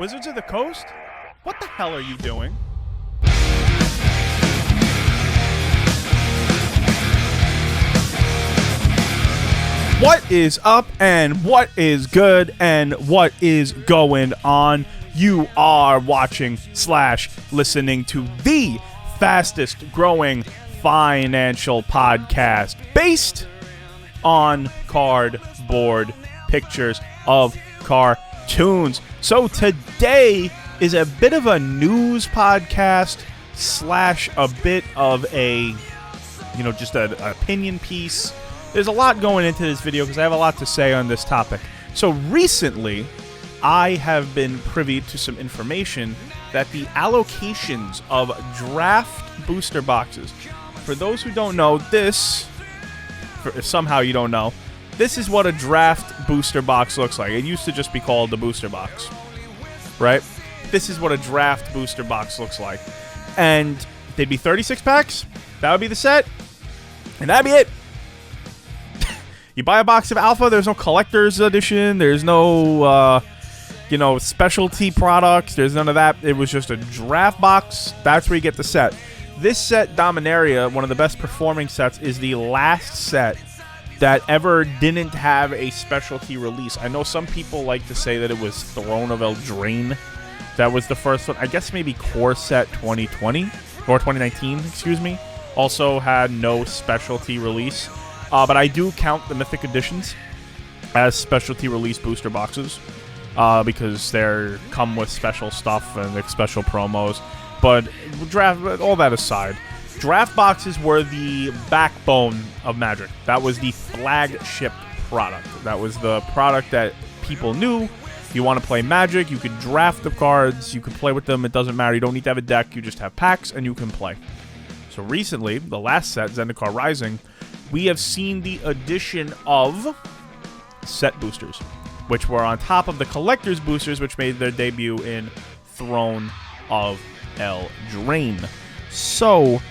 Wizards of the Coast? What the hell are you doing? What is up and what is good and what is going on? You are watching / listening to the fastest growing financial podcast based on cardboard pictures of cartoons. So today is a bit of a news podcast / a bit of a, just an opinion piece. There's a lot going into this video because I have a lot to say on this topic. So recently, I have been privy to some information that the allocations of draft booster boxes, for those who don't know this, if somehow you don't know, this is what a draft booster box looks like. It used to just be called the booster box, right? This is what a draft booster box looks like. And they'd be 36 packs. That would be the set. And that'd be it. You buy a box of Alpha, there's no collector's edition, there's no, specialty products, there's none of that. It was just a draft box. That's where you get the set. This set, Dominaria, one of the best performing sets, is the last set that ever didn't have a specialty release. I know some people like to say that it was Throne of Eldraine. That was the first one. I guess maybe Core Set 2020, or 2019, excuse me, also had no specialty release. But I do count the Mythic Editions as specialty release booster boxes because they come with special stuff and like special promos. But all that aside, draft boxes were the backbone of Magic. That was the flagship product. That was the product that people knew. If you want to play Magic, you could draft the cards, you can play with them, it doesn't matter. You don't need to have a deck, you just have packs and you can play. So recently, the last set, Zendikar Rising, we have seen the addition of set boosters, which were on top of the collector's boosters, which made their debut in Throne of Eldraine. So,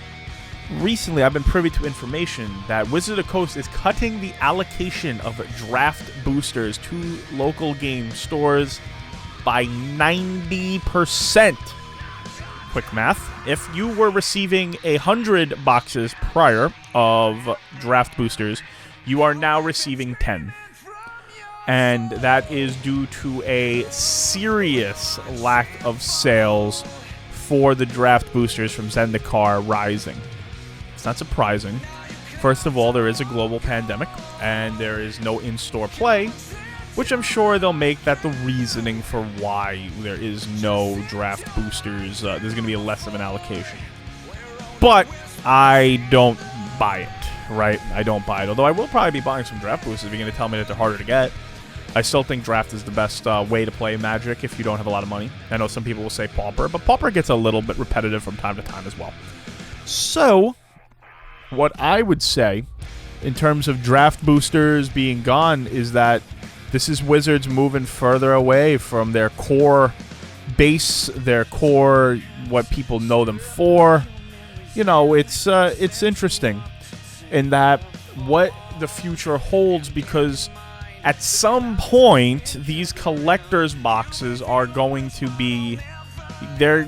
recently I've been privy to information that Wizards of the Coast is cutting the allocation of draft boosters to local game stores by 90%. Quick math. If you were receiving 100 boxes prior of draft boosters, you are now receiving 10. And that is due to a serious lack of sales for the draft boosters from Zendikar Rising. It's not surprising. First of all, there is a global pandemic, and there is no in-store play, which I'm sure they'll make that the reasoning for why there is no draft boosters. There's going to be less of an allocation. But I don't buy it, right? I don't buy it. Although I will probably be buying some draft boosters if you're going to tell me that they're harder to get. I still think draft is the best way to play Magic if you don't have a lot of money. I know some people will say Pauper, but Pauper gets a little bit repetitive from time to time as well. So, what I would say in terms of draft boosters being gone is that this is Wizards moving further away from their core base, their core, what people know them for. It's interesting in that what the future holds, because at some point these collectors boxes are going to be, they're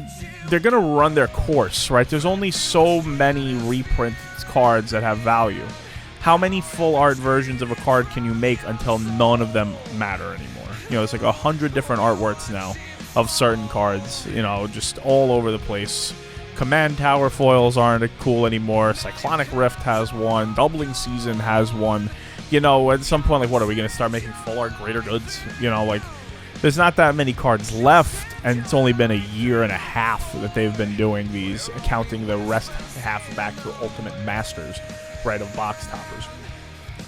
going to run their course, right? There's only so many reprint cards that have value. How many full art versions of a card can you make until none of them matter anymore? It's like 100 different artworks now of certain cards, just all over the place. Command Tower foils aren't cool anymore. Cyclonic Rift has one. Doubling Season has one. At some point, what are we going to start making full art Greater Goods? There's not that many cards left, and it's only been a year and a half that they've been doing these, counting the rest half back to Ultimate Masters, right, of box toppers.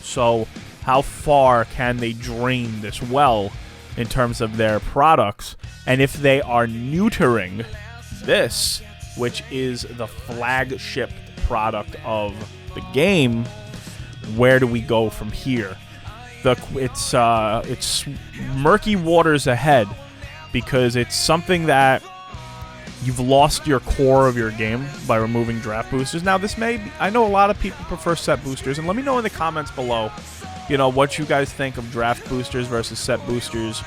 So how far can they drain this well in terms of their products? And if they are neutering this, which is the flagship product of the game, where do we go from here? It's murky waters ahead, because it's something that you've lost your core of your game by removing draft boosters. Now, I know a lot of people prefer set boosters, and let me know in the comments below, what you guys think of draft boosters versus set boosters.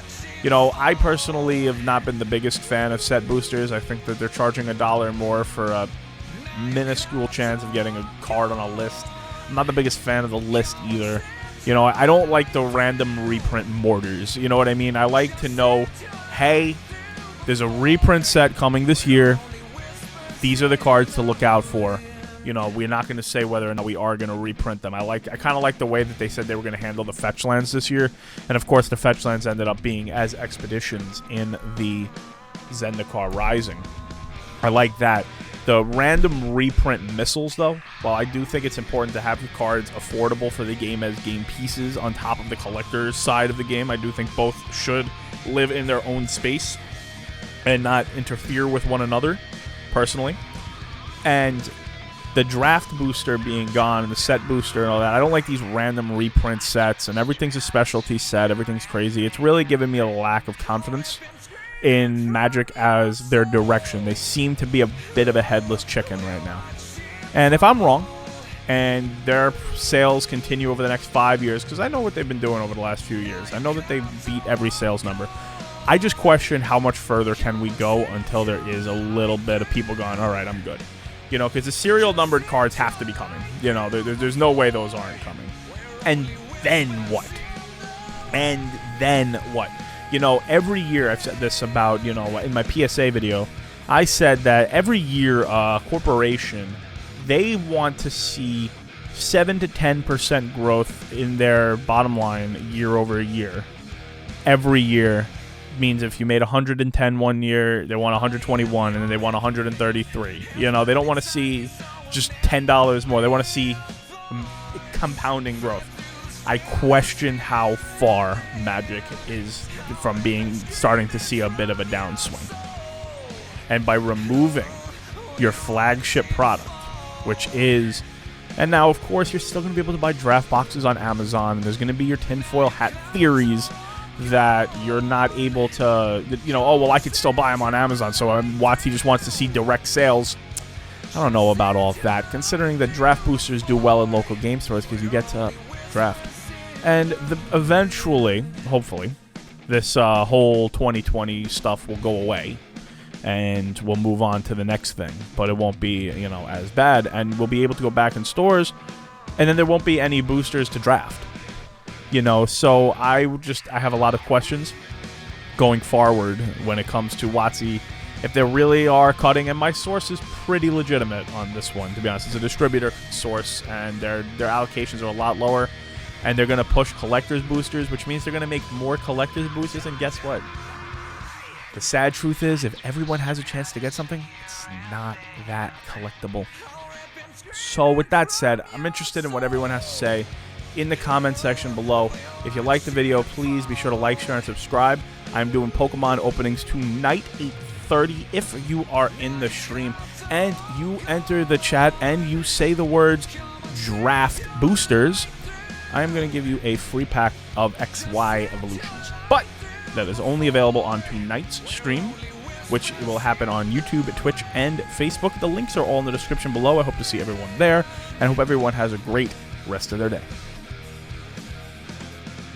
I personally have not been the biggest fan of set boosters. I think that they're charging $1 more for a minuscule chance of getting a card on a list. I'm not the biggest fan of the list either. I don't like the random reprint mortars. You know what I mean? I like to know, hey, there's a reprint set coming this year. These are the cards to look out for. We're not going to say whether or not we are going to reprint them. I kind of like the way that they said they were going to handle the fetch lands this year. And, of course, the fetch lands ended up being as expeditions in the Zendikar Rising. I like that. The random reprint missiles, though, while I do think it's important to have the cards affordable for the game as game pieces on top of the collector's side of the game, I do think both should live in their own space and not interfere with one another, personally. And the draft booster being gone and the set booster and all that, I don't like these random reprint sets, and everything's a specialty set, everything's crazy. It's really given me a lack of confidence in Magic as their direction. They seem to be a bit of a headless chicken right now. And if I'm wrong, and their sales continue over the next 5 years, because I know what they've been doing over the last few years. I know that they beat every sales number. I just question how much further can we go until there is a little bit of people going, all right, I'm good. Because the serial numbered cards have to be coming. There's no way those aren't coming. And then what? Every year I've said this about, in my PSA video, I said that every year a corporation, they want to see 7 to 10% growth in their bottom line year over year. Every year means if you made 110 one year, they want 121, and then they want 133. They don't want to see just $10 more. They want to see compounding growth. I question how far Magic is from starting to see a bit of a downswing. And by removing your flagship product, which is, and now of course you're still going to be able to buy draft boxes on Amazon, and there's going to be your tinfoil hat theories that you're not able to, I could still buy them on Amazon, so WotC just wants to see direct sales. I don't know about all of that, considering that draft boosters do well in local game stores because you get to draft. And eventually, hopefully, this whole 2020 stuff will go away, and we'll move on to the next thing. But it won't be, as bad, and we'll be able to go back in stores, and then there won't be any boosters to draft. So I have a lot of questions going forward when it comes to WotC, if they really are cutting, and my source is pretty legitimate on this one, to be honest. It's a distributor source, and their allocations are a lot lower, and they're going to push collector's boosters, which means they're going to make more collector's boosters, and guess what? The sad truth is, if everyone has a chance to get something, it's not that collectible. So with that said, I'm interested in what everyone has to say in the comment section below. If you like the video, please be sure to like, share, and subscribe. I'm doing Pokemon openings tonight, 8:30, if you are in the stream, and you enter the chat and you say the words draft boosters, I am going to give you a free pack of XY evolutions. But that is only available on tonight's stream, which will happen on YouTube, Twitch, and Facebook. The links are all in the description below. I hope to see everyone there, and hope everyone has a great rest of their day.